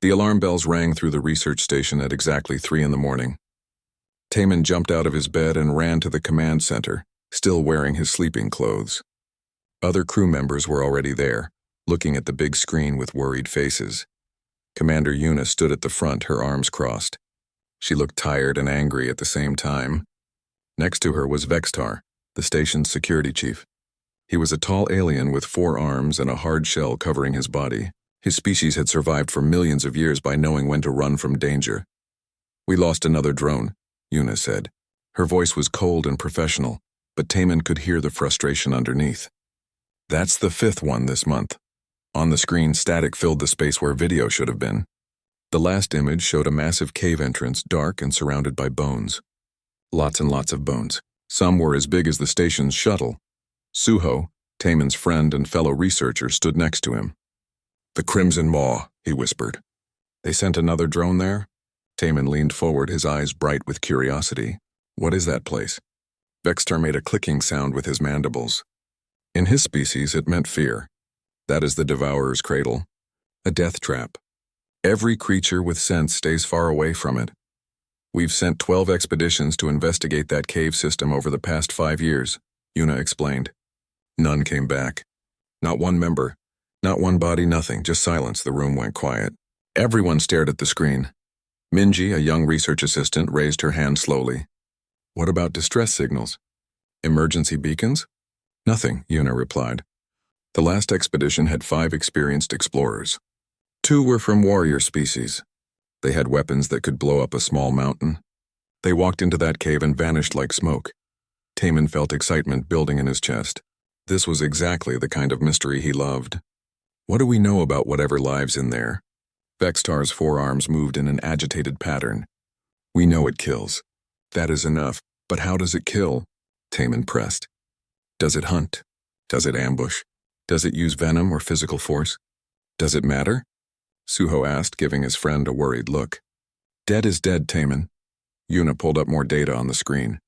The alarm bells rang through the research station at exactly 3 in the morning. Taman jumped out of his bed and ran to the command center, still wearing his sleeping clothes. Other crew members were already there, looking at the big screen with worried faces. Commander Yuna stood at the front, her arms crossed. She looked tired and angry at the same time. Next to her was Vextar, the station's security chief. He was a tall alien with 4 arms and a hard shell covering his body. His species had survived for millions of years by knowing when to run from danger. "We lost another drone," Yuna said. Her voice was cold and professional, but Taman could hear the frustration underneath. "That's the 5th one this month." On the screen, static filled the space where video should have been. The last image showed a massive cave entrance, dark and surrounded by bones. Lots and lots of bones. Some were as big as the station's shuttle. Suho, Taman's friend and fellow researcher, stood next to him. "The Crimson Maw," he whispered. "They sent another drone there?" Taman leaned forward, his eyes bright with curiosity. "What is that place?" Vextar made a clicking sound with his mandibles. In his species, it meant fear. That is the Devourer's cradle. A death trap. Every creature with sense stays far away from it. We've sent 12 expeditions to investigate that cave system over the past 5 years, Yuna explained. None came back. Not one member. Not one body, nothing, just silence. The room went quiet. Everyone stared at the screen. Minji, a young research assistant, raised her hand slowly. "What about distress signals? Emergency beacons?" "Nothing," Yuna replied. The last expedition had 5 experienced explorers. 2 were from warrior species. They had weapons that could blow up a small mountain. They walked into that cave and vanished like smoke. Taman felt excitement building in his chest. This was exactly the kind of mystery he loved. "What do we know about whatever lives in there?" Vextar's forearms moved in an agitated pattern. "We know it kills. That is enough. But how does it kill?" Taman pressed. "Does it hunt? Does it ambush? Does it use venom or physical force? Does it matter?" Suho asked, giving his friend a worried look. "Dead is dead, Taman." Yuna pulled up more data on the screen.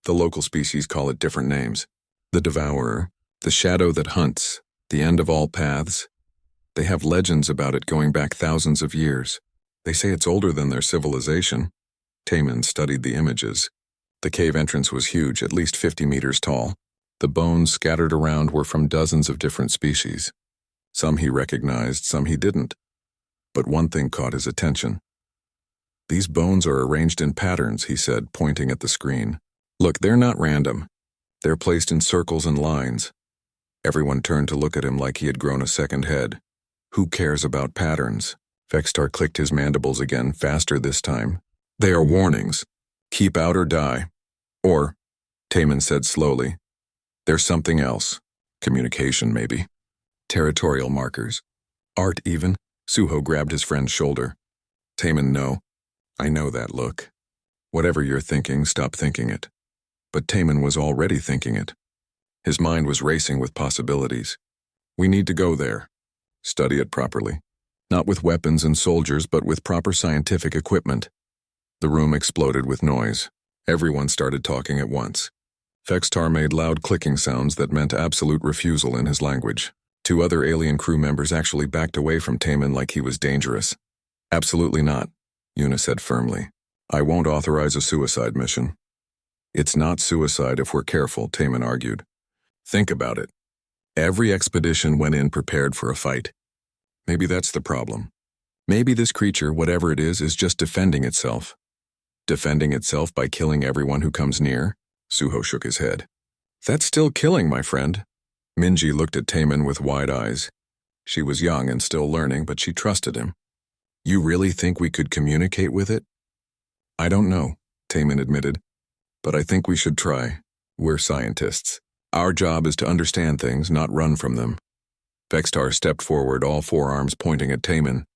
The local species call it different names. The Devourer, the shadow that hunts, the end of all paths. They have legends about it going back thousands of years. They say it's older than their civilization. Taman studied the images. The cave entrance was huge, at least 50 meters tall. The bones scattered around were from dozens of different species. Some he recognized, some he didn't. But one thing caught his attention. "These bones are arranged in patterns," he said, pointing at the screen. "Look, they're not random. They're placed in circles and lines." Everyone turned to look at him like he had grown a second head. "Who cares about patterns?" Vextar clicked his mandibles again, faster this time. "They are warnings. Keep out or die." "Or," Taman said slowly, "there's something else. Communication, maybe. Territorial markers. Art, even." Suho grabbed his friend's shoulder. "Taman, no. I know that look. Whatever you're thinking, stop thinking it." But Taman was already thinking it. His mind was racing with possibilities. "We need to go there. Study it properly. Not with weapons and soldiers, but with proper scientific equipment." The room exploded with noise. Everyone started talking at once. Vextar made loud clicking sounds that meant absolute refusal in his language. 2 other alien crew members actually backed away from Taman like he was dangerous. "Absolutely not," Yuna said firmly. "I won't authorize a suicide mission." "It's not suicide if we're careful," Taman argued. "Think about it. Every expedition went in prepared for a fight. Maybe that's the problem. Maybe this creature, whatever it is just defending itself. Defending itself by killing everyone who comes near?" Suho shook his head. "That's still killing, my friend." Minji looked at Taman with wide eyes. She was young and still learning, but she trusted him. "You really think we could communicate with it?" "I don't know," Taman admitted. "But I think we should try. We're scientists. Our job is to understand things, not run from them." Vextar stepped forward, all 4 arms pointing at Taman.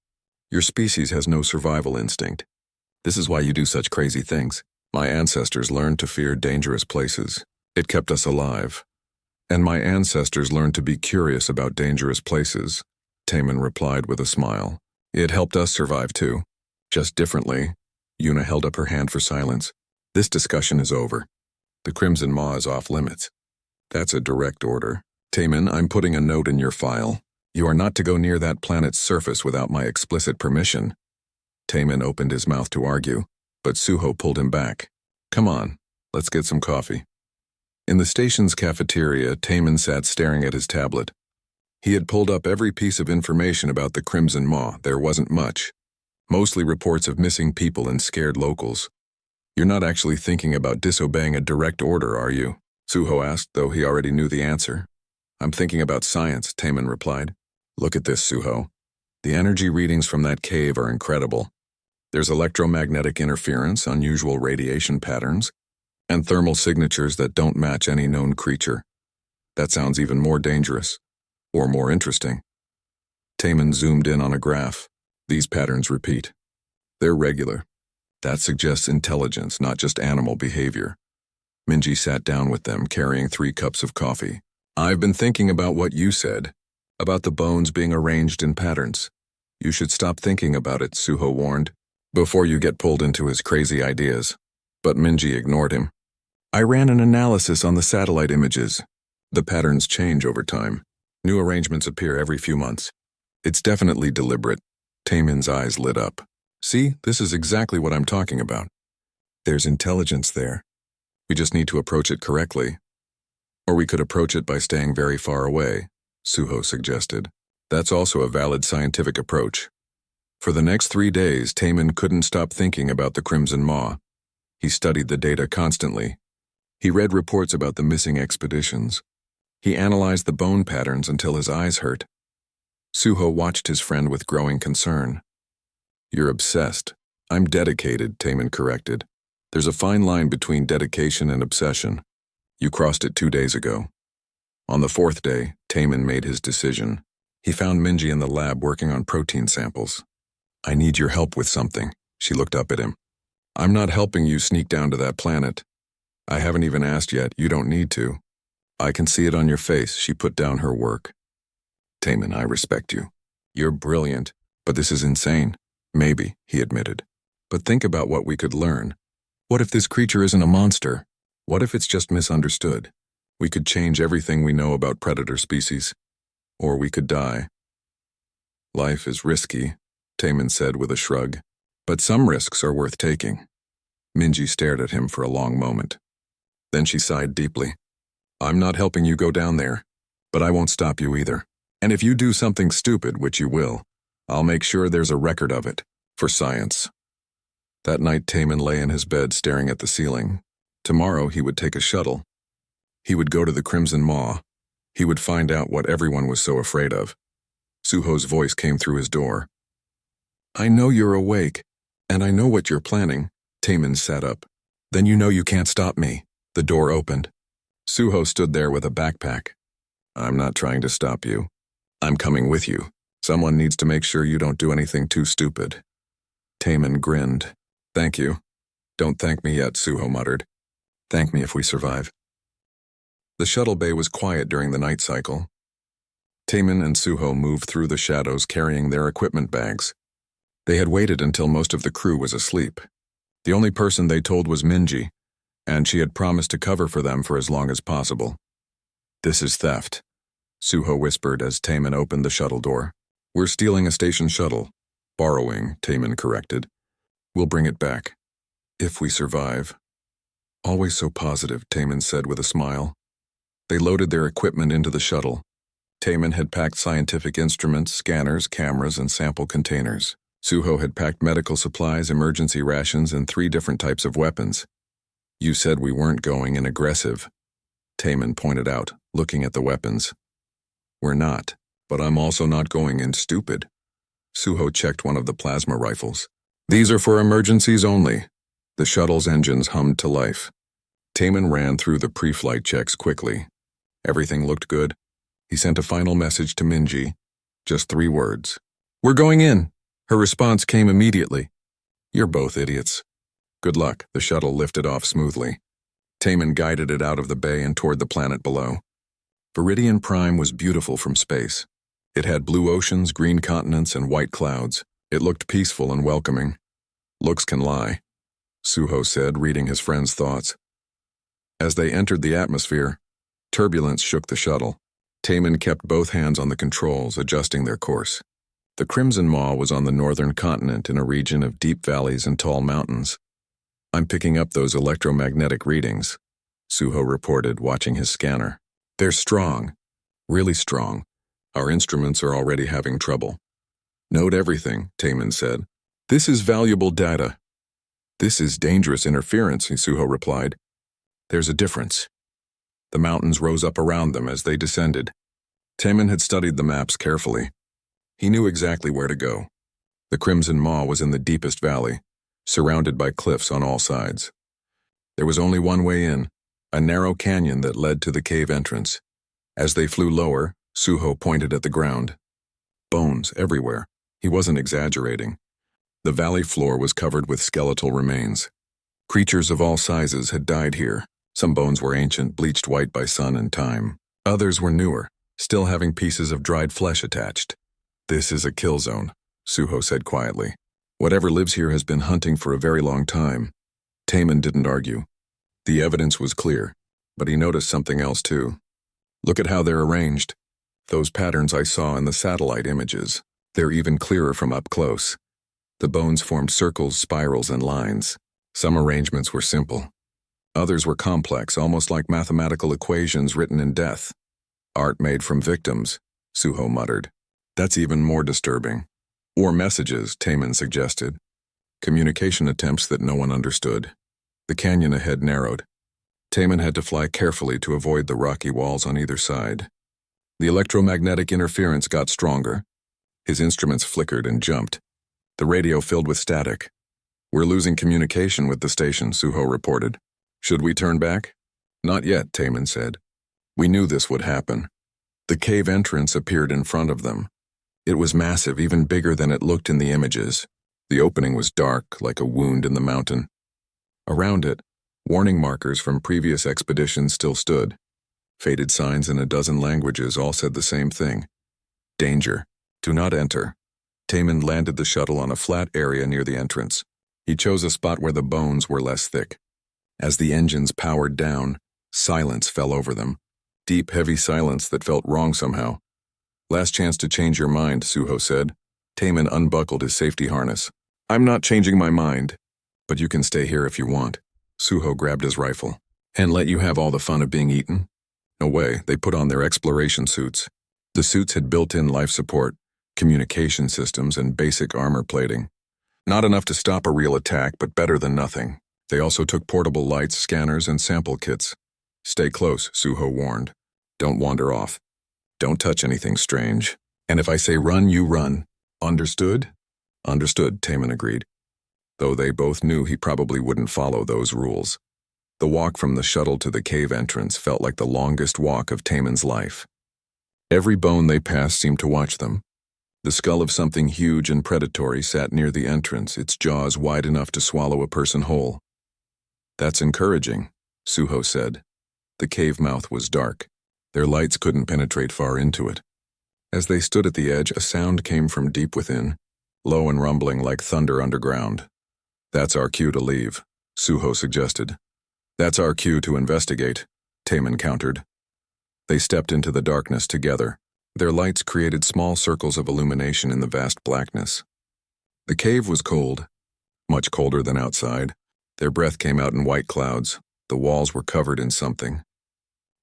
"Your species has no survival instinct. This is why you do such crazy things. My ancestors learned to fear dangerous places. It kept us alive. And my ancestors learned to be curious about dangerous places," Taman replied with a smile. "It helped us survive too. Just differently." Yuna held up her hand for silence. "This discussion is over. The Crimson Maw is off limits." "That's a direct order. Taman, I'm putting a note in your file. You are not to go near that planet's surface without my explicit permission. Taemin opened his mouth to argue, but Suho pulled him back. Come on, let's get some coffee. In the station's cafeteria, Taemin sat staring at his tablet. He had pulled up every piece of information about the Crimson Maw. There wasn't much. Mostly reports of missing people and scared locals. You're not actually thinking about disobeying a direct order, are you? Suho asked, though he already knew the answer. I'm thinking about science, Taemin replied. Look at this, Suho. The energy readings from that cave are incredible. There's electromagnetic interference, unusual radiation patterns, and thermal signatures that don't match any known creature. That sounds even more dangerous, or more interesting. Taemin zoomed in on a graph. These patterns repeat. They're regular. That suggests intelligence, not just animal behavior. Minji sat down with them, carrying 3 cups of coffee. I've been thinking about what you said, about the bones being arranged in patterns. You should stop thinking about it, Suho warned, before you get pulled into his crazy ideas. But Minji ignored him. I ran an analysis on the satellite images. The patterns change over time. New arrangements appear every few months. It's definitely deliberate. Taemin's eyes lit up. See, this is exactly what I'm talking about. There's intelligence there. We just need to approach it correctly. Or we could approach it by staying very far away, Suho suggested. That's also a valid scientific approach. For the next 3 days, Taemin couldn't stop thinking about the Crimson Maw. He studied the data constantly. He read reports about the missing expeditions. He analyzed the bone patterns until his eyes hurt. Suho watched his friend with growing concern. You're obsessed. I'm dedicated, Taemin corrected. There's a fine line between dedication and obsession. You crossed it 2 days ago. On the 4th day, Taemin made his decision. He found Minji in the lab working on protein samples. I need your help with something. She looked up at him. I'm not helping you sneak down to that planet. I haven't even asked yet. You don't need to. I can see it on your face. She put down her work. Taemin, I respect you. You're brilliant, but this is insane. Maybe, he admitted. But think about what we could learn. What if this creature isn't a monster? What if it's just misunderstood? We could change everything we know about predator species. Or we could die. Life is risky, Taemin said with a shrug. But some risks are worth taking. Minji stared at him for a long moment. Then she sighed deeply. I'm not helping you go down there, but I won't stop you either. And if you do something stupid, which you will, I'll make sure there's a record of it, for science. That night, Taemin lay in his bed staring at the ceiling. Tomorrow, he would take a shuttle. He would go to the Crimson Maw. He would find out what everyone was so afraid of. Suho's voice came through his door. I know you're awake, and I know what you're planning. Taemin sat up. Then you know you can't stop me. The door opened. Suho stood there with a backpack. I'm not trying to stop you. I'm coming with you. Someone needs to make sure you don't do anything too stupid. Taemin grinned. Thank you. Don't thank me yet, Suho muttered. Thank me if we survive. The shuttle bay was quiet during the night cycle. Taemin and Suho moved through the shadows carrying their equipment bags. They had waited until most of the crew was asleep. The only person they told was Minji, and she had promised to cover for them for as long as possible. This is theft, Suho whispered as Taemin opened the shuttle door. We're stealing a station shuttle. Borrowing, Taemin corrected. We'll bring it back. If we survive. Always so positive, Taemin said with a smile. They loaded their equipment into the shuttle. Taemin had packed scientific instruments, scanners, cameras, and sample containers. Suho had packed medical supplies, emergency rations, and 3 different types of weapons. You said we weren't going in aggressive, Taemin pointed out, looking at the weapons. We're not, but I'm also not going in stupid. Suho checked one of the plasma rifles. These are for emergencies only. The shuttle's engines hummed to life. Taemin ran through the pre-flight checks quickly. Everything looked good. He sent a final message to Minji. Just 3 words. We're going in. Her response came immediately. You're both idiots. Good luck. The shuttle lifted off smoothly. Taemin guided it out of the bay and toward the planet below. Viridian Prime was beautiful from space. It had blue oceans, green continents, and white clouds. It looked peaceful and welcoming. Looks can lie, Suho said, reading his friend's thoughts. As they entered the atmosphere, turbulence shook the shuttle. Taman kept both hands on the controls, adjusting their course. The Crimson Maw was on the northern continent in a region of deep valleys and tall mountains. "I'm picking up those electromagnetic readings," Suho reported, watching his scanner. "They're strong. Really strong. Our instruments are already having trouble." "Note everything," Taman said. "This is valuable data." "This is dangerous interference," Suho replied. "There's a difference." The mountains rose up around them as they descended. Taman had studied the maps carefully. He knew exactly where to go. The Crimson Maw was in the deepest valley, surrounded by cliffs on all sides. There was only one way in, a narrow canyon that led to the cave entrance. As they flew lower, Suho pointed at the ground. Bones everywhere. He wasn't exaggerating. The valley floor was covered with skeletal remains. Creatures of all sizes had died here. Some bones were ancient, bleached white by sun and time. Others were newer, still having pieces of dried flesh attached. "This is a kill zone," Suho said quietly. "Whatever lives here has been hunting for a very long time." Taman didn't argue. The evidence was clear, but he noticed something else too. "Look at how they're arranged. Those patterns I saw in the satellite images. They're even clearer from up close. The bones formed circles, spirals, and lines. Some arrangements were simple. Others were complex, almost like mathematical equations written in death. Art made from victims," Suho muttered. "That's even more disturbing." "Or messages," Taman suggested. Communication attempts that no one understood. The canyon ahead narrowed. Taman had to fly carefully to avoid the rocky walls on either side. The electromagnetic interference got stronger. His instruments flickered and jumped. The radio filled with static. "We're losing communication with the station," Suho reported. "Should we turn back?" "Not yet," Taman said. "We knew this would happen." The cave entrance appeared in front of them. It was massive, even bigger than it looked in the images. The opening was dark, like a wound in the mountain. Around it, warning markers from previous expeditions still stood. Faded signs in a dozen languages all said the same thing. "Danger. Do not enter." Taman landed the shuttle on a flat area near the entrance. He chose a spot where the bones were less thick. As the engines powered down, silence fell over them. Deep, heavy silence that felt wrong somehow. "Last chance to change your mind," Suho said. Taman unbuckled his safety harness. "I'm not changing my mind. But you can stay here if you want." Suho grabbed his rifle. "And let you have all the fun of being eaten?" No way. They put on their exploration suits. The suits had built-in life support, communication systems, and basic armor plating. Not enough to stop a real attack, but better than nothing. They also took portable lights, scanners, and sample kits. "Stay close," Suho warned. "Don't wander off. Don't touch anything strange. And if I say run, you run. Understood?" "Understood," Taman agreed, though they both knew he probably wouldn't follow those rules. The walk from the shuttle to the cave entrance felt like the longest walk of Taman's life. Every bone they passed seemed to watch them. The skull of something huge and predatory sat near the entrance, its jaws wide enough to swallow a person whole. "That's encouraging," Suho said. The cave mouth was dark. Their lights couldn't penetrate far into it. As they stood at the edge, a sound came from deep within, low and rumbling like thunder underground. "That's our cue to leave," Suho suggested. "That's our cue to investigate," Taman countered. They stepped into the darkness together. Their lights created small circles of illumination in the vast blackness. The cave was cold, much colder than outside. Their breath came out in white clouds. The walls were covered in something.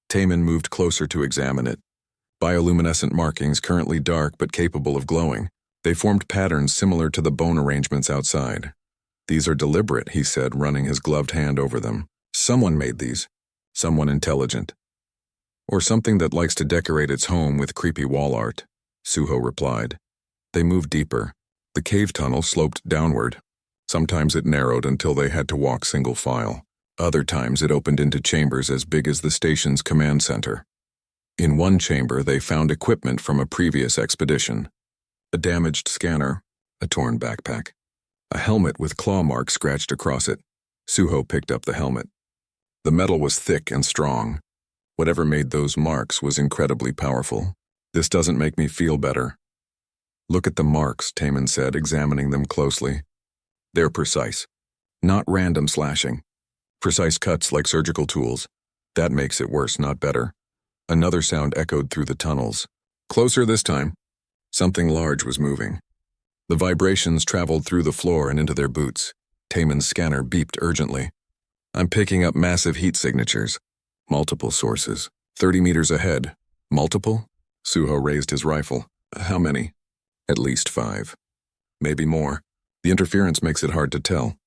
Taman moved closer to examine it. Bioluminescent markings, currently dark but capable of glowing. They formed patterns similar to the bone arrangements outside. "These are deliberate," he said, running his gloved hand over them. "Someone made these. Someone intelligent. Or something that likes to decorate its home with creepy wall art," Suho replied. They moved deeper. The cave tunnel sloped downward. Sometimes it narrowed until they had to walk single file. Other times it opened into chambers as big as the station's command center. In one chamber, they found equipment from a previous expedition. A damaged scanner, a torn backpack, a helmet with claw marks scratched across it. Suho picked up the helmet. The metal was thick and strong. Whatever made those marks was incredibly powerful. "This doesn't make me feel better." "Look at the marks," Taman said, examining them closely. "They're precise. Not random slashing. Precise cuts like surgical tools. That makes it worse, not better." Another sound echoed through the tunnels. Closer this time. Something large was moving. The vibrations traveled through the floor and into their boots. Taman's scanner beeped urgently. I'm picking up massive heat signatures. Multiple sources. 30 meters ahead. Multiple? Suho raised his rifle. How many? At least 5. Maybe more. The interference makes it hard to tell.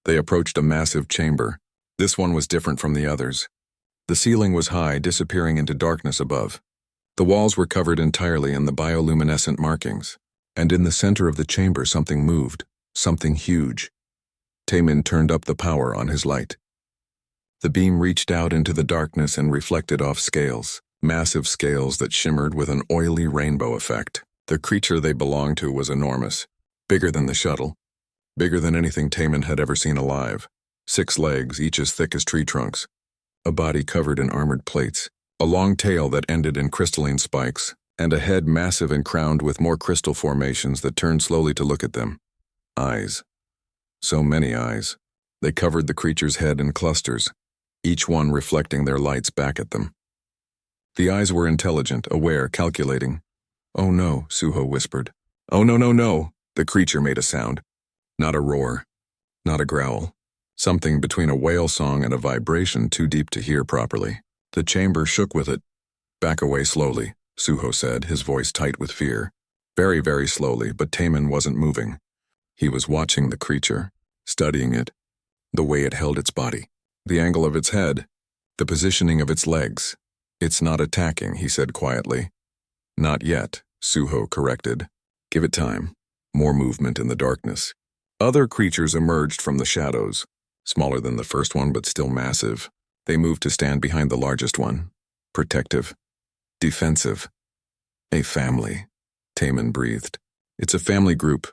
They approached a massive chamber. This one was different from the others. The ceiling was high, disappearing into darkness above. The walls were covered entirely in the bioluminescent markings, and in the center of the chamber something moved, something huge. Taman turned up the power on his light. The beam reached out into the darkness and reflected off scales, massive scales that shimmered with an oily rainbow effect. The creature they belonged to was enormous, bigger than the shuttle, bigger than anything Taman had ever seen alive. 6 legs, each as thick as tree trunks. A body covered in armored plates, a long tail that ended in crystalline spikes, and a head massive and crowned with more crystal formations that turned slowly to look at them. Eyes. So many eyes. They covered the creature's head in clusters, each one reflecting their lights back at them. The eyes were intelligent, aware, calculating. Oh no, Suho whispered. Oh no, no, no. The creature made a sound. Not a roar. Not a growl. Something between a whale song and a vibration too deep to hear properly. The chamber shook with it. Back away slowly, Suho said, his voice tight with fear. Very, very slowly, but Taman wasn't moving. He was watching the creature, studying it, the way it held its body, the angle of its head, the positioning of its legs. It's not attacking, he said quietly. Not yet, Suho corrected. Give it time. More movement in the darkness. Other creatures emerged from the shadows, smaller than the first one but still massive. They moved to stand behind the largest one. Protective. Defensive. A family, Taman breathed. It's a family group.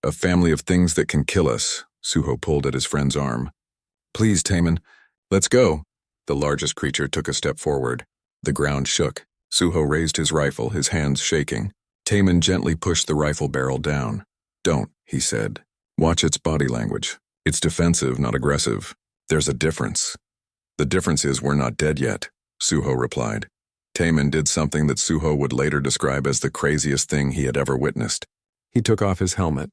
A family of things that can kill us. Suho pulled at his friend's arm. Please, Taman, let's go. The largest creature took a step forward. The ground shook. Suho raised his rifle, his hands shaking. Taman gently pushed the rifle barrel down. Don't, he said. Watch its body language. It's defensive, not aggressive. There's a difference. The difference is we're not dead yet, Suho replied. Taman did something that Suho would later describe as the craziest thing he had ever witnessed. He took off his helmet.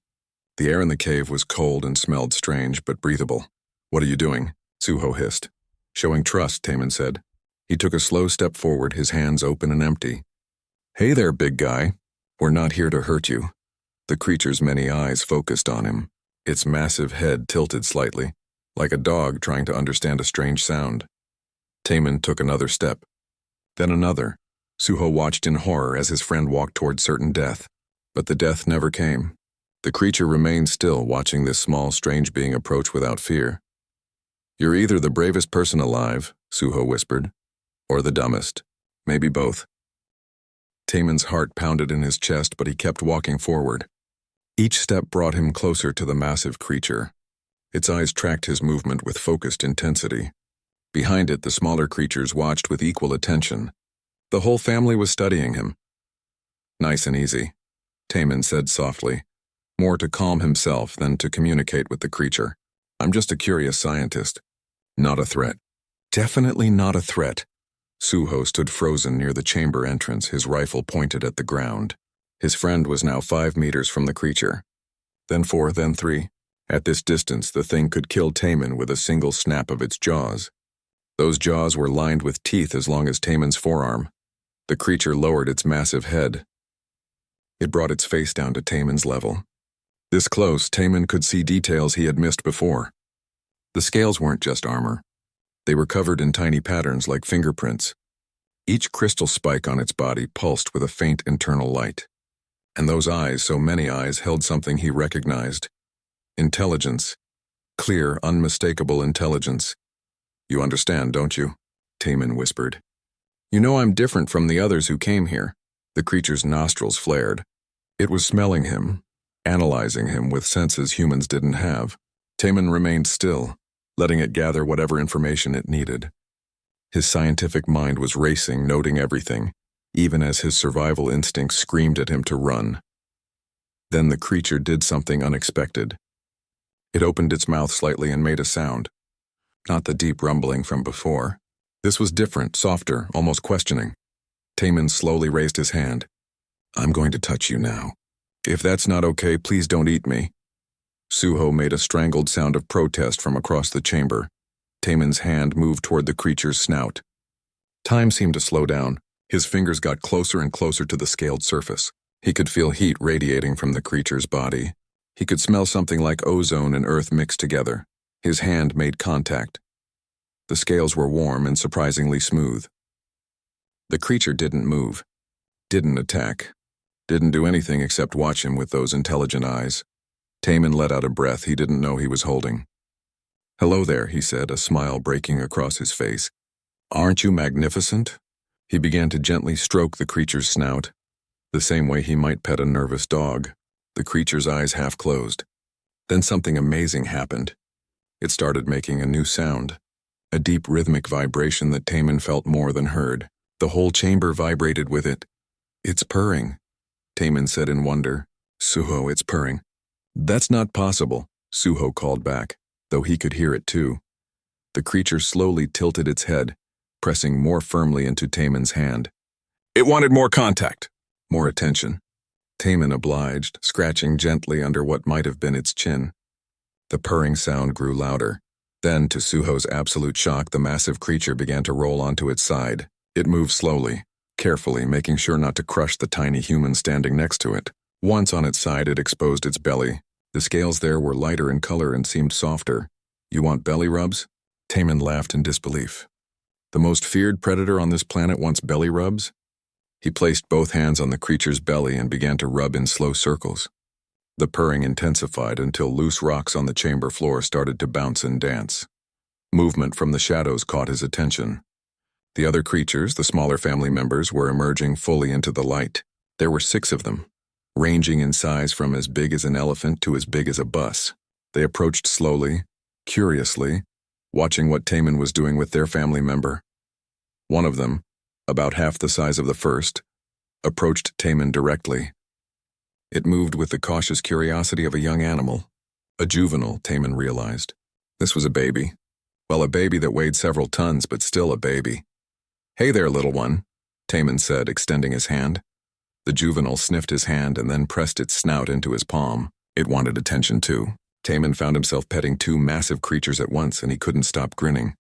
The air in the cave was cold and smelled strange but breathable. What are you doing? Suho hissed. Showing trust, Taman said. He took a slow step forward, his hands open and empty. Hey there, big guy. We're not here to hurt you. The creature's many eyes focused on him. Its massive head tilted slightly, like a dog trying to understand a strange sound. Taman took another step. Then another. Suho watched in horror as his friend walked toward certain death. But the death never came. The creature remained still, watching this small, strange being approach without fear. You're either the bravest person alive, Suho whispered, or the dumbest. Maybe both. Taman's heart pounded in his chest, but he kept walking forward. Each step brought him closer to the massive creature. Its eyes tracked his movement with focused intensity. Behind it, the smaller creatures watched with equal attention. The whole family was studying him. Nice and easy, Taman said softly, more to calm himself than to communicate with the creature. I'm just a curious scientist. Not a threat. Definitely not a threat. Suho stood frozen near the chamber entrance, his rifle pointed at the ground. His friend was now 5 meters from the creature. Then 4, then 3. At this distance, the thing could kill Taman with a single snap of its jaws. Those jaws were lined with teeth as long as Taman's forearm. The creature lowered its massive head. It brought its face down to Taman's level. This close, Taman could see details he had missed before. The scales weren't just armor. They were covered in tiny patterns like fingerprints. Each crystal spike on its body pulsed with a faint internal light. And those eyes, so many eyes, held something he recognized. Intelligence. Clear, unmistakable intelligence. You understand, don't you? Taman whispered. You know I'm different from the others who came here. The creature's nostrils flared. It was smelling him, analyzing him with senses humans didn't have. Taman remained still, letting it gather whatever information it needed. His scientific mind was racing, noting everything, even as his survival instincts screamed at him to run. Then the creature did something unexpected. It opened its mouth slightly and made a sound. Not the deep rumbling from before. This was different, softer, almost questioning. Taman slowly raised his hand. I'm going to touch you now. If that's not okay, please don't eat me. Suho made a strangled sound of protest from across the chamber. Taman's hand moved toward the creature's snout. Time seemed to slow down. His fingers got closer and closer to the scaled surface. He could feel heat radiating from the creature's body. He could smell something like ozone and earth mixed together. His hand made contact. The scales were warm and surprisingly smooth. The creature didn't move, didn't attack, didn't do anything except watch him with those intelligent eyes. Taman let out a breath he didn't know he was holding. Hello there, he said, a smile breaking across his face. Aren't you magnificent? He began to gently stroke the creature's snout, the same way he might pet a nervous dog. The creature's eyes half closed. Then something amazing happened. It started making a new sound, a deep rhythmic vibration that Taman felt more than heard. The whole chamber vibrated with it. It's purring, Taman said in wonder. Suho, it's purring. That's not possible, Suho called back, though he could hear it too. The creature slowly tilted its head, pressing more firmly into Taman's hand. It wanted more contact, more attention. Taman obliged, scratching gently under what might have been its chin. The purring sound grew louder. Then, to Suho's absolute shock, the massive creature began to roll onto its side. It moved slowly, carefully, making sure not to crush the tiny human standing next to it. Once on its side, it exposed its belly. The scales there were lighter in color and seemed softer. You want belly rubs? Taman laughed in disbelief. The most feared predator on this planet wants belly rubs? He placed both hands on the creature's belly and began to rub in slow circles. The purring intensified until loose rocks on the chamber floor started to bounce and dance. Movement from the shadows caught his attention. The other creatures, the smaller family members, were emerging fully into the light. There were 6 of them, ranging in size from as big as an elephant to as big as a bus. They approached slowly, curiously, watching what Taman was doing with their family member. One of them, about half the size of the first, approached Taman directly. It moved with the cautious curiosity of a young animal. A juvenile, Taman realized. This was a baby. Well, a baby that weighed several tons, but still a baby. Hey there, little one, Taman said, extending his hand. The juvenile sniffed his hand and then pressed its snout into his palm. It wanted attention too. Taman found himself petting 2 massive creatures at once, and he couldn't stop grinning.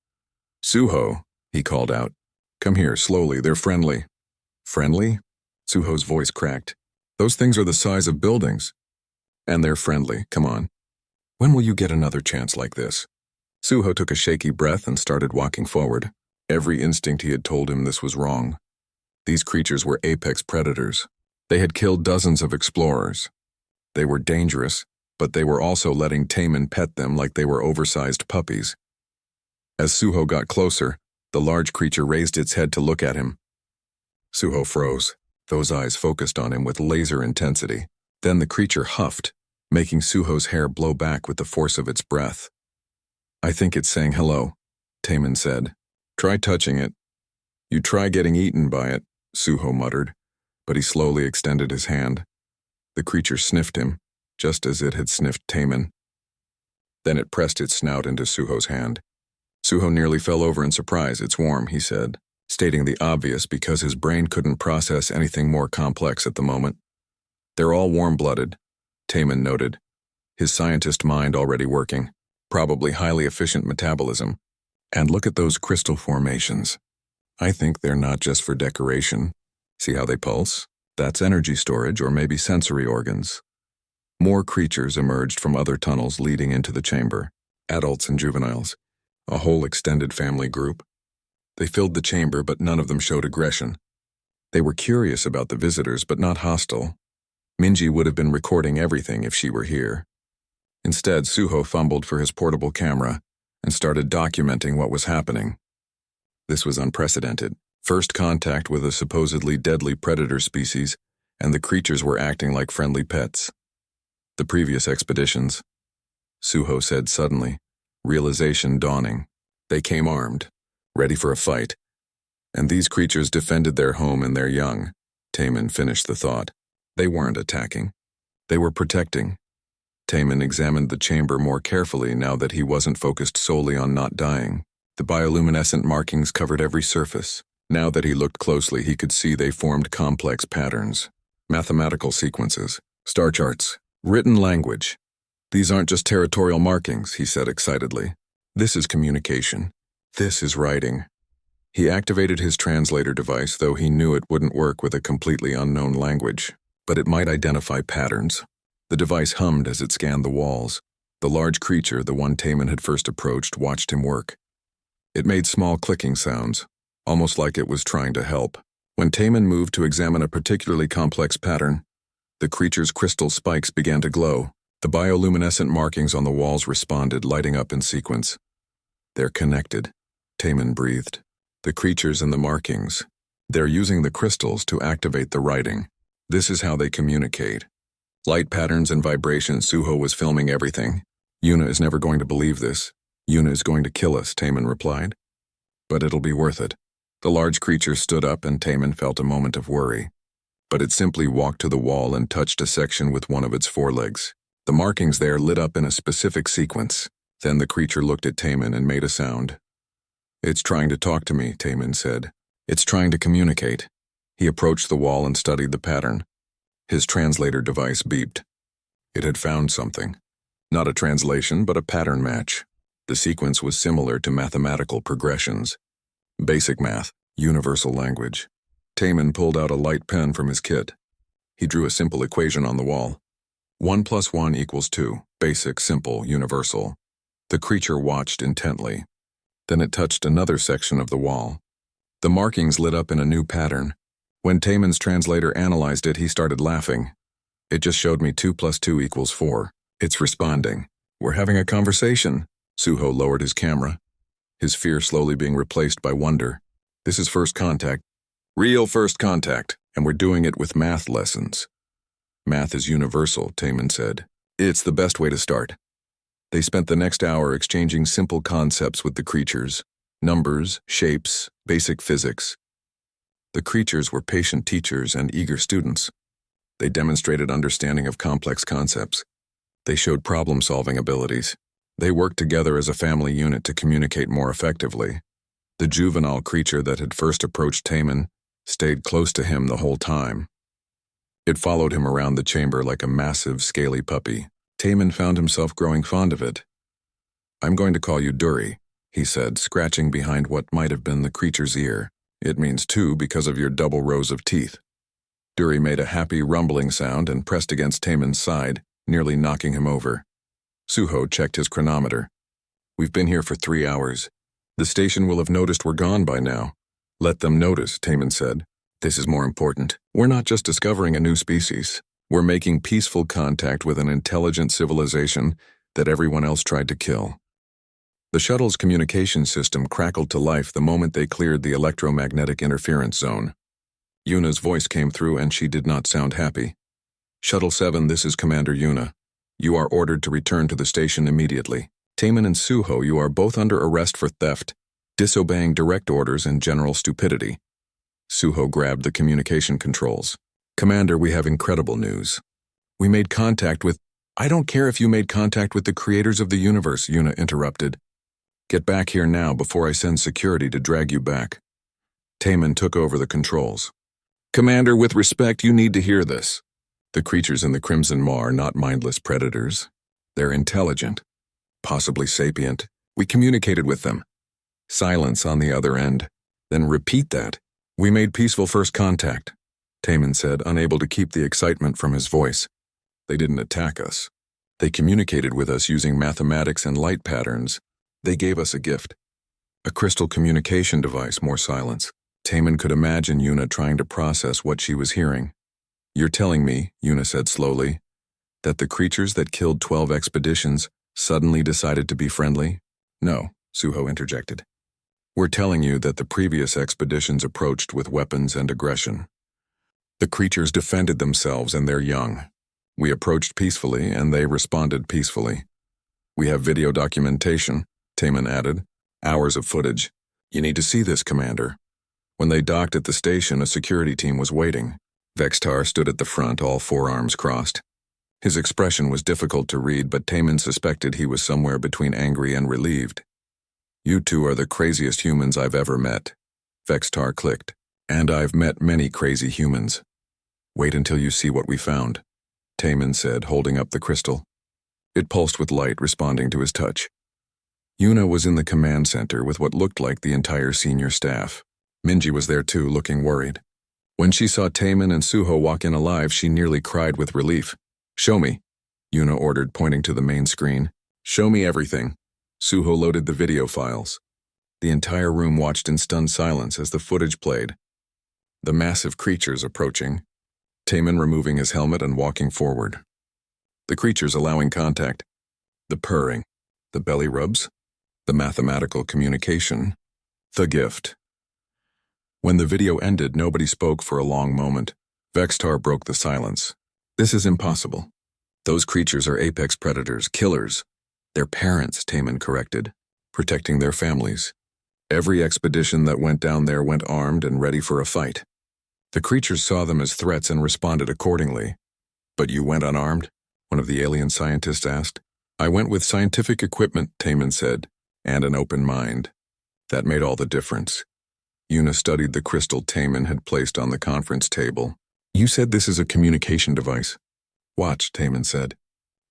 Suho, he called out. Come here, slowly, they're friendly. Friendly? Suho's voice cracked. Those things are the size of buildings. And they're friendly, come on. When will you get another chance like this? Suho took a shaky breath and started walking forward. Every instinct he had told him this was wrong. These creatures were apex predators. They had killed dozens of explorers. They were dangerous, but they were also letting Taman pet them like they were oversized puppies. As Suho got closer, the large creature raised its head to look at him. Suho froze, those eyes focused on him with laser intensity. Then the creature huffed, making Suho's hair blow back with the force of its breath. I think it's saying hello, Taman said. Try touching it. You try getting eaten by it, Suho muttered, but he slowly extended his hand. The creature sniffed him, just as it had sniffed Taman. Then it pressed its snout into Suho's hand. Suho nearly fell over in surprise. It's warm, he said, stating the obvious because his brain couldn't process anything more complex at the moment. They're all warm-blooded, Taman noted, his scientist mind already working, probably highly efficient metabolism. And look at those crystal formations. I think they're not just for decoration. See how they pulse? That's energy storage or maybe sensory organs. More creatures emerged from other tunnels leading into the chamber, adults and juveniles, a whole extended family group. They filled the chamber, but none of them showed aggression. They were curious about the visitors, but not hostile. Minji would have been recording everything if she were here. Instead, Suho fumbled for his portable camera and started documenting what was happening. This was unprecedented. First contact with a supposedly deadly predator species, and the creatures were acting like friendly pets. The previous expeditions, Suho said suddenly, realization dawning. They came armed, ready for a fight. And these creatures defended their home and their young. Taman finished the thought. They weren't attacking. They were protecting. Taman examined the chamber more carefully now that he wasn't focused solely on not dying. The bioluminescent markings covered every surface. Now that he looked closely, he could see they formed complex patterns. Mathematical sequences, star charts, written language. These aren't just territorial markings, he said excitedly. This is communication. This is writing. He activated his translator device, though he knew it wouldn't work with a completely unknown language. But it might identify patterns. The device hummed as it scanned the walls. The large creature, the one Taman had first approached, watched him work. It made small clicking sounds, almost like it was trying to help. When Taman moved to examine a particularly complex pattern, the creature's crystal spikes began to glow. The bioluminescent markings on the walls responded, lighting up in sequence. They're connected, Taman breathed. The creatures and the markings. They're using the crystals to activate the writing. This is how they communicate. Light patterns and vibrations. Suho was filming everything. Yuna is never going to believe this. Yuna is going to kill us, Taman replied. But it'll be worth it. The large creature stood up and Taman felt a moment of worry. But it simply walked to the wall and touched a section with one of its forelegs. The markings there lit up in a specific sequence. Then the creature looked at Taman and made a sound. It's trying to talk to me, Taman said. It's trying to communicate. He approached the wall and studied the pattern. His translator device beeped. It had found something. Not a translation, but a pattern match. The sequence was similar to mathematical progressions. Basic math, universal language. Taman pulled out a light pen from his kit. He drew a simple equation on the wall. 1 + 1 = 2. Basic, simple, universal. The creature watched intently. Then it touched another section of the wall. The markings lit up in a new pattern. When Taman's translator analyzed it, he started laughing. It just showed me 2 + 2 = 4. It's responding. We're having a conversation. Suho lowered his camera, his fear slowly being replaced by wonder. This is first contact. Real first contact, and we're doing it with math lessons. Math is universal, Taman said. It's the best way to start. They spent the next hour exchanging simple concepts with the creatures. Numbers, shapes, basic physics. The creatures were patient teachers and eager students. They demonstrated understanding of complex concepts. They showed problem-solving abilities. They worked together as a family unit to communicate more effectively. The juvenile creature that had first approached Taman stayed close to him the whole time. It followed him around the chamber like a massive, scaly puppy. Taman found himself growing fond of it. I'm going to call you Duri, he said, scratching behind what might have been the creature's ear. It means two because of your double rows of teeth. Duri made a happy rumbling sound and pressed against Taman's side, nearly knocking him over. Suho checked his chronometer. We've been here for 3 hours. The station will have noticed we're gone by now. Let them notice, Taman said. This is more important. We're not just discovering a new species. We're making peaceful contact with an intelligent civilization that everyone else tried to kill. The shuttle's communication system crackled to life the moment they cleared the electromagnetic interference zone. Yuna's voice came through and she did not sound happy. Shuttle 7, this is Commander Yuna. You are ordered to return to the station immediately. Taman and Suho, you are both under arrest for theft, disobeying direct orders, and general stupidity. Suho grabbed the communication controls. Commander, we have incredible news. We made contact with— I don't care if you made contact with the creators of the universe, Yuna interrupted. Get back here now before I send security to drag you back. Taman took over the controls. Commander, with respect, you need to hear this. The creatures in the Crimson Maw are not mindless predators. They're intelligent, possibly sapient. We communicated with them. Silence on the other end. Then repeat that. We made peaceful first contact, Taman said, unable to keep the excitement from his voice. They didn't attack us. They communicated with us using mathematics and light patterns. They gave us a gift. A crystal communication device. More silence. Taman could imagine Yuna trying to process what she was hearing. You're telling me, Yuna said slowly, that the creatures that killed 12 expeditions suddenly decided to be friendly? No, Suho interjected. We're telling you that the previous expeditions approached with weapons and aggression. The creatures defended themselves and their young. We approached peacefully and they responded peacefully. We have video documentation, Taman added. Hours of footage. You need to see this, Commander. When they docked at the station, a security team was waiting. Vextar stood at the front, all forearms crossed. His expression was difficult to read, but Taman suspected he was somewhere between angry and relieved. You two are the craziest humans I've ever met. Vextar clicked. And I've met many crazy humans. Wait until you see what we found, Taman said, holding up the crystal. It pulsed with light, responding to his touch. Yuna was in the command center with what looked like the entire senior staff. Minji was there too, looking worried. When she saw Taman and Suho walk in alive, she nearly cried with relief. Show me, Yuna ordered, pointing to the main screen. Show me everything. Suho loaded the video files. The entire room watched in stunned silence as the footage played. The massive creatures approaching. Taman removing his helmet and walking forward. The creatures allowing contact. The purring. The belly rubs. The mathematical communication. The gift. When the video ended, nobody spoke for a long moment. Vextar broke the silence. This is impossible. Those creatures are apex predators, killers. Their parents, Taman corrected, protecting their families. Every expedition that went down there went armed and ready for a fight. The creatures saw them as threats and responded accordingly. But you went unarmed? One of the alien scientists asked. I went with scientific equipment, Taman said, and an open mind. That made all the difference. Yuna studied the crystal Taman had placed on the conference table. You said this is a communication device. Watch, Taman said.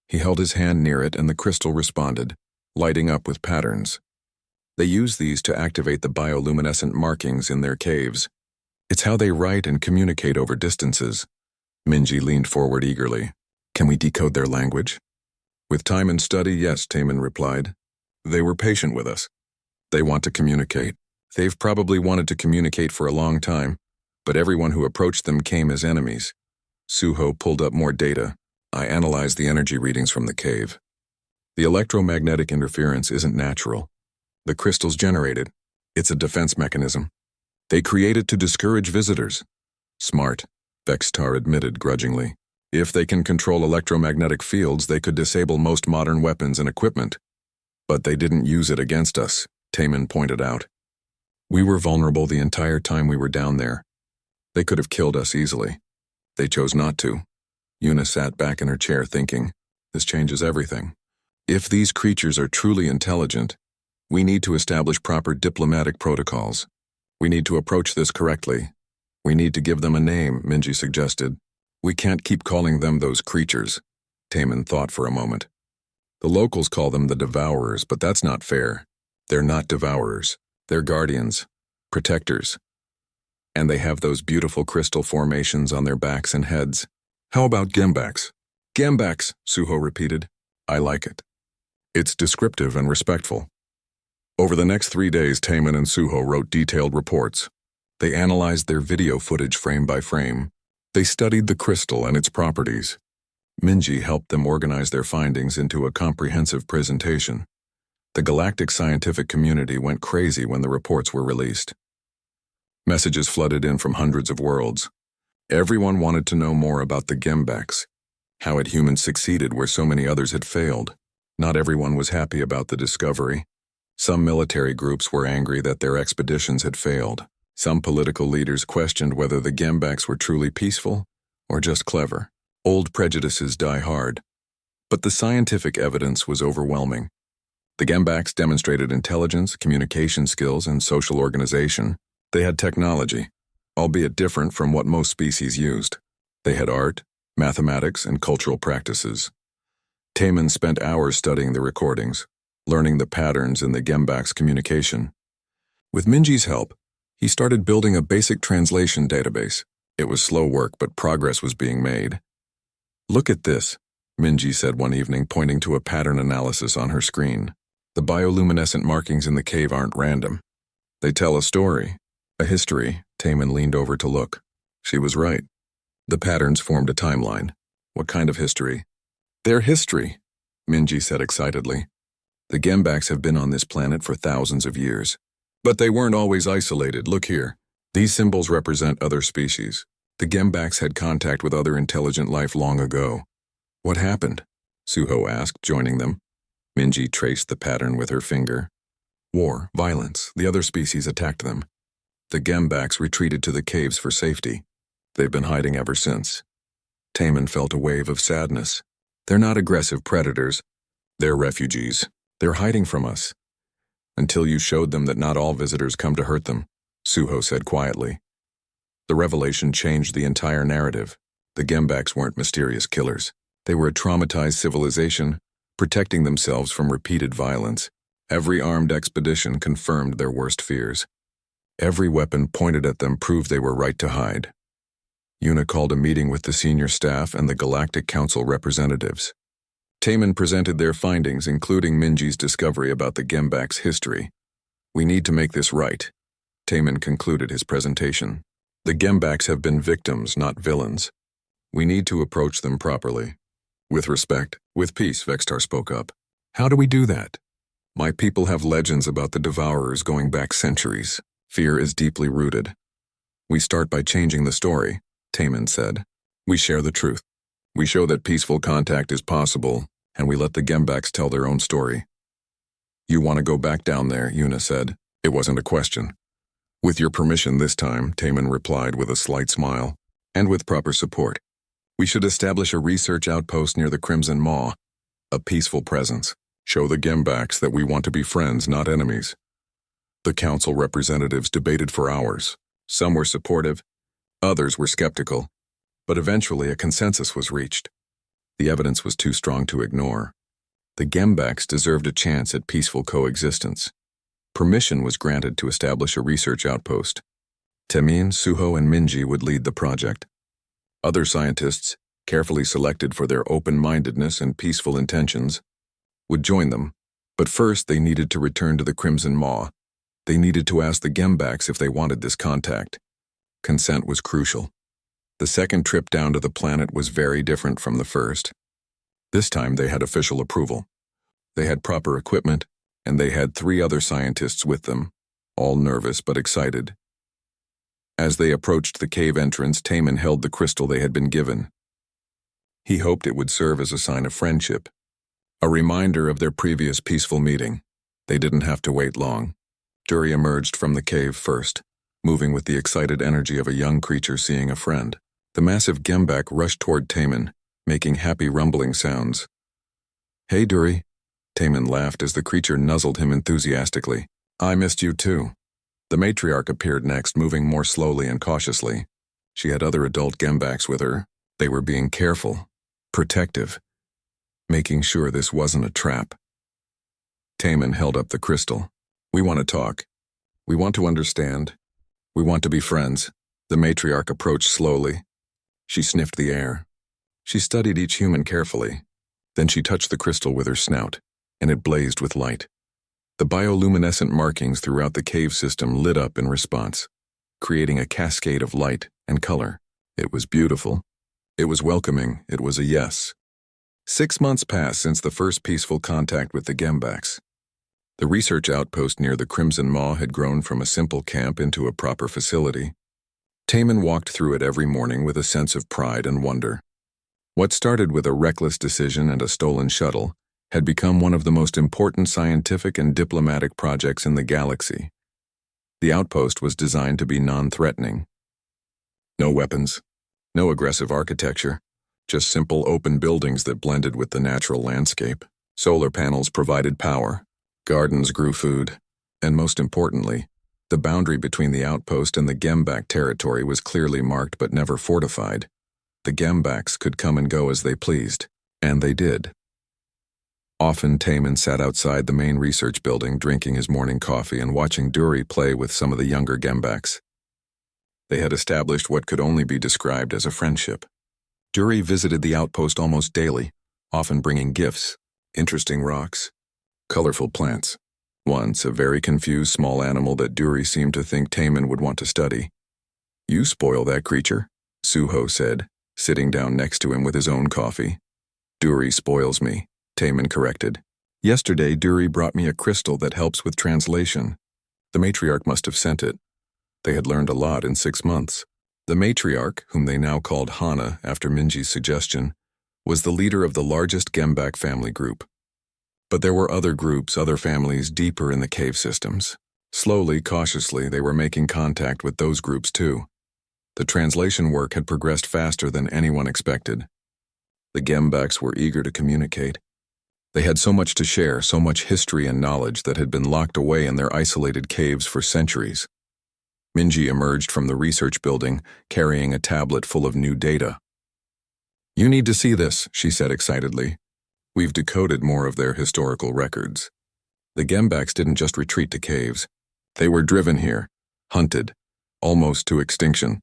He held his hand near it and the crystal responded, lighting up with patterns. They use these to activate the bioluminescent markings in their caves. It's how they write and communicate over distances. Minji leaned forward eagerly. Can we decode their language? With time and study, yes, Taman replied. They were patient with us. They want to communicate. They've probably wanted to communicate for a long time, but everyone who approached them came as enemies. Suho pulled up more data. I analyzed the energy readings from the cave. The electromagnetic interference isn't natural. The crystals generated. It's a defense mechanism. They created to discourage visitors. Smart, Vextar admitted grudgingly. If they can control electromagnetic fields, they could disable most modern weapons and equipment. But they didn't use it against us, Taman pointed out. We were vulnerable the entire time we were down there. They could have killed us easily. They chose not to. Yuna sat back in her chair thinking, this changes everything. If these creatures are truly intelligent, we need to establish proper diplomatic protocols. We need to approach this correctly. We need to give them a name, Minji suggested. We can't keep calling them those creatures. Taman thought for a moment. The locals call them the Devourers, but that's not fair. They're not Devourers. They're guardians, protectors. And they have those beautiful crystal formations on their backs and heads. How about Gembaks? Gembaks, Suho repeated. I like it. It's descriptive and respectful. Over the next 3 days, Taman and Suho wrote detailed reports. They analyzed their video footage frame by frame. They studied the crystal and its properties. Minji helped them organize their findings into a comprehensive presentation. The galactic scientific community went crazy when the reports were released. Messages flooded in from hundreds of worlds. Everyone wanted to know more about the Gembaks. How had humans succeeded where so many others had failed? Not everyone was happy about the discovery. Some military groups were angry that their expeditions had failed. Some political leaders questioned whether the Gembaks were truly peaceful or just clever. Old prejudices die hard. But the scientific evidence was overwhelming. The Gembaks demonstrated intelligence, communication skills, and social organization. They had technology, albeit different from what most species used. They had art, mathematics, and cultural practices. Taman spent hours studying the recordings, learning the patterns in the Gembaks' communication. With Minji's help, he started building a basic translation database. It was slow work, but progress was being made. Look at this, Minji said one evening, pointing to a pattern analysis on her screen. The bioluminescent markings in the cave aren't random. They tell a story, a history. Taman leaned over to look. She was right. The patterns formed a timeline. What kind of history? Their history, Minji said excitedly. The Gembaks have been on this planet for thousands of years. But they weren't always isolated. Look here. These symbols represent other species. The Gembaks had contact with other intelligent life long ago. What happened? Suho asked, joining them. Minji traced the pattern with her finger. War, violence. The other species attacked them. The Gembaks retreated to the caves for safety. They've been hiding ever since. Taman felt a wave of sadness. They're not aggressive predators. They're refugees. They're hiding from us. Until you showed them that not all visitors come to hurt them, Suho said quietly. The revelation changed the entire narrative. The Gembaks weren't mysterious killers. They were a traumatized civilization, protecting themselves from repeated violence. Every armed expedition confirmed their worst fears. Every weapon pointed at them proved they were right to hide. Yuna called a meeting with the senior staff and the Galactic Council representatives. Taemin presented their findings, including Minji's discovery about the Gembaks' history. "We need to make this right," Taemin concluded his presentation. "The Gembaks have been victims, not villains. We need to approach them properly. With respect, with peace," Vextar spoke up. "How do we do that? My people have legends about the Devourers going back centuries. Fear is deeply rooted. We start by changing the story," Taemin said. "We share the truth. We show that peaceful contact is possible, and we let the Gembaks tell their own story." "You want to go back down there," Yuna said. It wasn't a question. "With your permission this time," Taemin replied with a slight smile, "and with proper support. We should establish a research outpost near the Crimson Maw, a peaceful presence. Show the Gembaks that we want to be friends, not enemies." The council representatives debated for hours. Some were supportive, others were skeptical, but eventually a consensus was reached. The evidence was too strong to ignore. The Gembaks deserved a chance at peaceful coexistence. Permission was granted to establish a research outpost. Taemin, Suho, and Minji would lead the project. Other scientists, carefully selected for their open-mindedness and peaceful intentions, would join them. But first they needed to return to the Crimson Maw. They needed to ask the Gembaks if they wanted this contact. Consent was crucial. The second trip down to the planet was very different from the first. This time they had official approval. They had proper equipment, and they had 3 other scientists with them, all nervous but excited. As they approached the cave entrance, Taemin held the crystal they had been given. He hoped it would serve as a sign of friendship, a reminder of their previous peaceful meeting. They didn't have to wait long. Duri emerged from the cave first, moving with the excited energy of a young creature seeing a friend. The massive Gembak rushed toward Taemin, making happy rumbling sounds. "Hey, Duri." Taemin laughed as the creature nuzzled him enthusiastically. "I missed you too." The matriarch appeared next, moving more slowly and cautiously. She had other adult Gembaks with her. They were being careful, protective, making sure this wasn't a trap. Taemin held up the crystal. "We want to talk. We want to understand. We want to be friends." The matriarch approached slowly. She sniffed the air. She studied each human carefully. Then she touched the crystal with her snout, and it blazed with light. The bioluminescent markings throughout the cave system lit up in response, creating a cascade of light and color. It was beautiful. It was welcoming. It was a yes. 6 months passed since the first peaceful contact with the Gembaks. The research outpost near the Crimson Maw had grown from a simple camp into a proper facility. Taemin walked through it every morning with a sense of pride and wonder. What started with a reckless decision and a stolen shuttle had become one of the most important scientific and diplomatic projects in the galaxy. The outpost was designed to be non-threatening. No weapons, no aggressive architecture, just simple open buildings that blended with the natural landscape. Solar panels provided power, gardens grew food, and most importantly, the boundary between the outpost and the Gembak territory was clearly marked but never fortified. The Gembaks could come and go as they pleased, and they did. Often Taemin sat outside the main research building drinking his morning coffee and watching Duri play with some of the younger Gembaks. They had established what could only be described as a friendship. Duri visited the outpost almost daily, often bringing gifts, interesting rocks, colorful plants. Once, a very confused small animal that Duri seemed to think Taemin would want to study. "You spoil that creature," Suho said, sitting down next to him with his own coffee. "Duri spoils me," Taemin corrected. "Yesterday, Duri brought me a crystal that helps with translation. The matriarch must have sent it. They had learned a lot in 6 months. The matriarch, whom they now called Hana after Minji's suggestion, was the leader of the largest Gembak family group. But there were other groups, other families deeper in the cave systems. Slowly, cautiously, they were making contact with those groups too. The translation work had progressed faster than anyone expected. The Gembaks were eager to communicate. They had so much to share, so much history and knowledge that had been locked away in their isolated caves for centuries. Minji emerged from the research building, carrying a tablet full of new data. "You need to see this," she said excitedly. "We've decoded more of their historical records. The Gembaks didn't just retreat to caves. They were driven here, hunted, almost to extinction."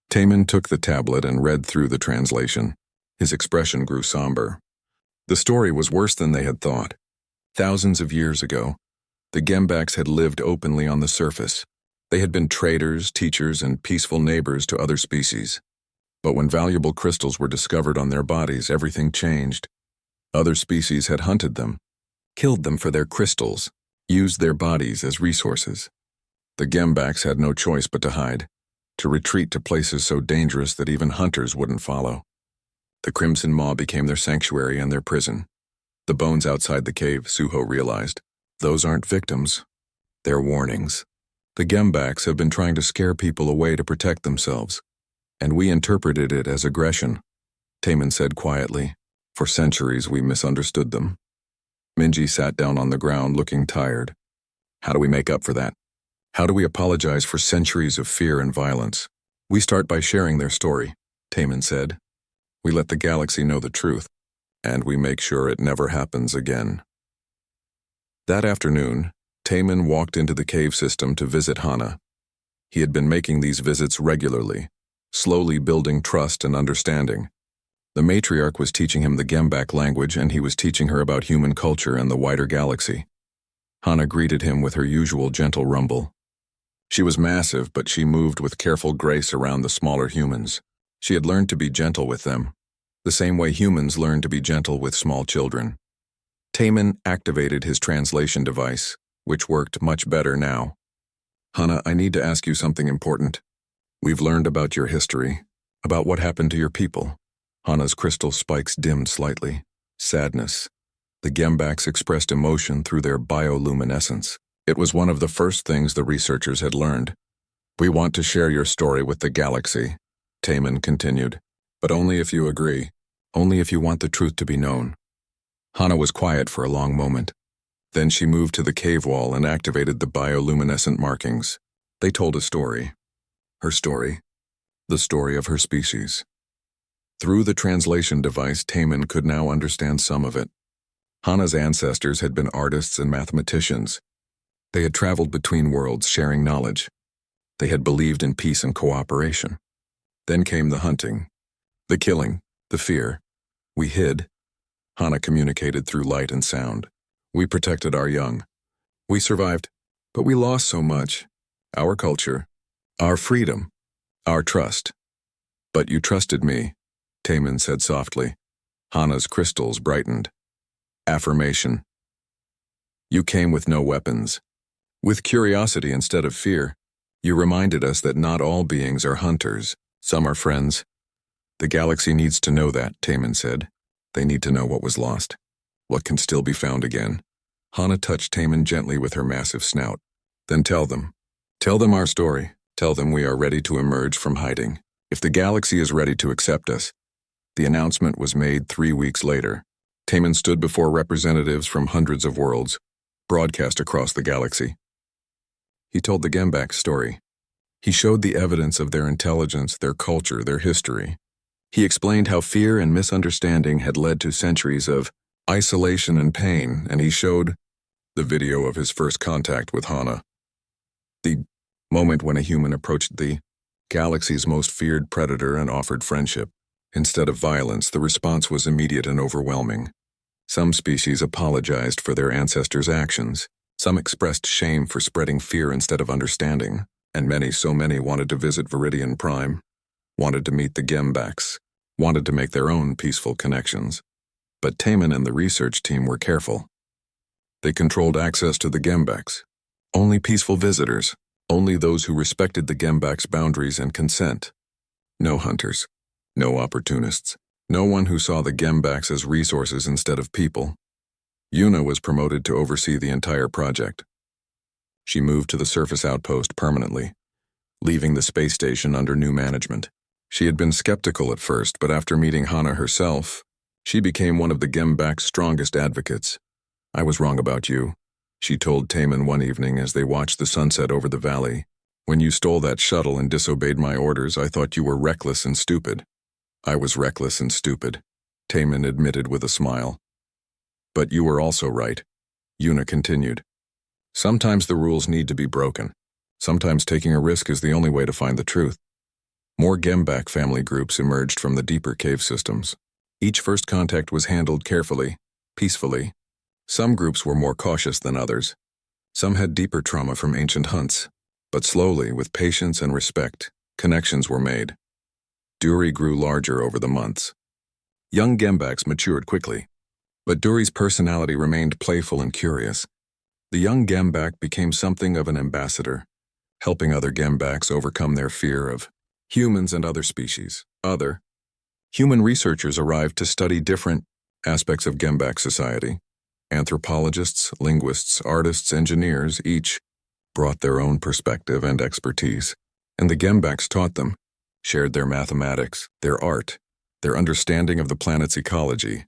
Taman took the tablet and read through the translation. His expression grew somber. The story was worse than they had thought. Thousands of years ago, the Gembaks had lived openly on the surface. They had been traders, teachers, and peaceful neighbors to other species. But when valuable crystals were discovered on their bodies, everything changed. Other species had hunted them, killed them for their crystals, used their bodies as resources. The Gembaks had no choice but to hide, to retreat to places so dangerous that even hunters wouldn't follow. The Crimson Maw became their sanctuary and their prison. The bones outside the cave, Suho realized. Those aren't victims. They're warnings. The Gembaks have been trying to scare people away to protect themselves, and we interpreted it as aggression, Taman said quietly. For centuries we misunderstood them. Minji sat down on the ground looking tired. How do we make up for that? How do we apologize for centuries of fear and violence? We start by sharing their story, Taman said. We let the galaxy know the truth, and we make sure it never happens again. That afternoon, Taman walked into the cave system to visit Hana. He had been making these visits regularly, slowly building trust and understanding. The matriarch was teaching him the Gembak language, and he was teaching her about human culture and the wider galaxy. Hana greeted him with her usual gentle rumble. She was massive, but she moved with careful grace around the smaller humans. She had learned to be gentle with them, the same way humans learn to be gentle with small children. Taman activated his translation device, which worked much better now. "Hana, I need to ask you something important. We've learned about your history, about what happened to your people." Hana's crystal spikes dimmed slightly. Sadness. The Gembaks expressed emotion through their bioluminescence. It was one of the first things the researchers had learned. "We want to share your story with the galaxy," Taman continued. "But only if you agree. Only if you want the truth to be known." Hana was quiet for a long moment. Then she moved to the cave wall and activated the bioluminescent markings. They told a story. Her story. The story of her species. Through the translation device, Taman could now understand some of it. Hana's ancestors had been artists and mathematicians. They had traveled between worlds, sharing knowledge. They had believed in peace and cooperation. Then came the hunting, the killing, the fear. We hid. Hana communicated through light and sound. We protected our young. We survived, but we lost so much. Our culture, our freedom, our trust. "But you trusted me," Taman said softly. Hana's crystals brightened. Affirmation. "You came with no weapons. With curiosity instead of fear. You reminded us that not all beings are hunters. Some are friends. The galaxy needs to know that," Taman said. "They need to know what was lost. What can still be found again." Hana touched Taman gently with her massive snout. "Then tell them. Tell them our story. Tell them we are ready to emerge from hiding. If the galaxy is ready to accept us." The announcement was made 3 weeks later. Taman stood before representatives from hundreds of worlds, broadcast across the galaxy. He told the Gembak story. He showed the evidence of their intelligence, their culture, their history. He explained how fear and misunderstanding had led to centuries of isolation and pain, and he showed the video of his first contact with Hana. The moment when a human approached the galaxy's most feared predator and offered friendship. Instead of violence, the response was immediate and overwhelming. Some species apologized for their ancestors' actions. Some expressed shame for spreading fear instead of understanding. And so many wanted to visit Viridian Prime, wanted to meet the Gembaks, wanted to make their own peaceful connections. But Taman and the research team were careful. They controlled access to the Gembaks. Only peaceful visitors, only those who respected the Gembaks' boundaries and consent. No hunters, no opportunists, no one who saw the Gembaks as resources instead of people. Yuna was promoted to oversee the entire project. She moved to the surface outpost permanently, leaving the space station under new management. She had been skeptical at first, but after meeting Hana herself, She became one of the Gembak's strongest advocates. "I was wrong about you," she told Taman one evening as they watched the sunset over the valley. "When you stole that shuttle and disobeyed my orders, I thought you were reckless and stupid." "I was reckless and stupid," Taman admitted with a smile. "But you were also right," Yuna continued. "Sometimes the rules need to be broken. Sometimes taking a risk is the only way to find the truth." More Gembak family groups emerged from the deeper cave systems. Each first contact was handled carefully, peacefully. Some groups were more cautious than others. Some had deeper trauma from ancient hunts. But slowly, with patience and respect, connections were made. Duri grew larger over the months. Young Gembaks matured quickly. But Duri's personality remained playful and curious. The young Gembak became something of an ambassador, helping other Gembaks overcome their fear of humans and other species. Human researchers arrived to study different aspects of Gembak society. Anthropologists, linguists, artists, engineers, each brought their own perspective and expertise. And the Gembaks taught them, shared their mathematics, their art, their understanding of the planet's ecology.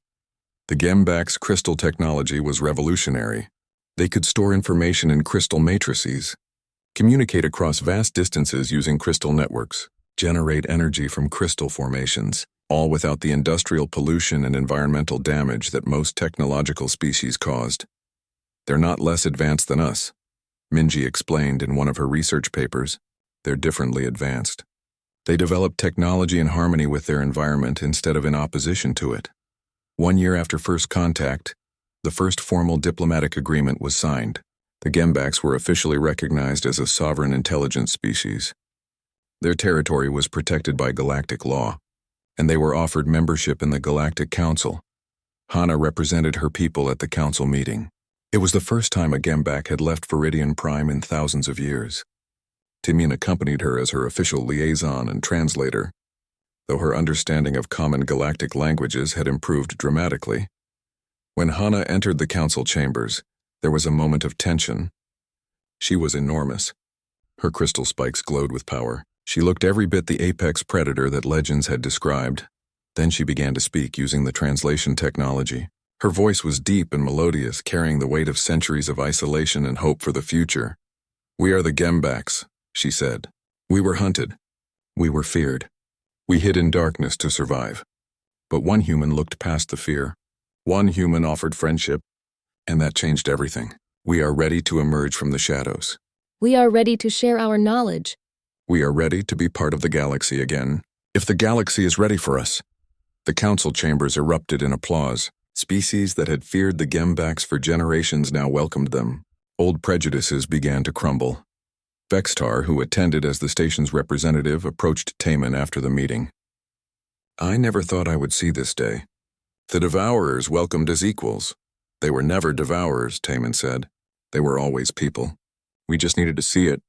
The Gembak's crystal technology was revolutionary. They could store information in crystal matrices, communicate across vast distances using crystal networks, generate energy from crystal formations, all without the industrial pollution and environmental damage that most technological species caused. "They're not less advanced than us," Minji explained in one of her research papers. "They're differently advanced. They develop technology in harmony with their environment instead of in opposition to it." 1 year after first contact, the first formal diplomatic agreement was signed. The Gembaks were officially recognized as a sovereign intelligence species. Their territory was protected by galactic law, and they were offered membership in the Galactic Council. Hana represented her people at the council meeting. It was the first time a Gembak had left Viridian Prime in thousands of years. Timin accompanied her as her official liaison and translator, though her understanding of common galactic languages had improved dramatically. When Hana entered the council chambers, there was a moment of tension. She was enormous. Her crystal spikes glowed with power. She looked every bit the apex predator that legends had described. Then she began to speak using the translation technology. Her voice was deep and melodious, carrying the weight of centuries of isolation and hope for the future. "We are the Gembaks," she said. "We were hunted. We were feared. We hid in darkness to survive. But one human looked past the fear. One human offered friendship, and that changed everything. We are ready to emerge from the shadows. We are ready to share our knowledge. We are ready to be part of the galaxy again. If the galaxy is ready for us." The council chambers erupted in applause. Species that had feared the Gembaks for generations now welcomed them. Old prejudices began to crumble. Vextar, who attended as the station's representative, approached Taman after the meeting. "I never thought I would see this day. The Devourers welcomed as equals." "They were never Devourers," Taman said. "They were always people. We just needed to see it."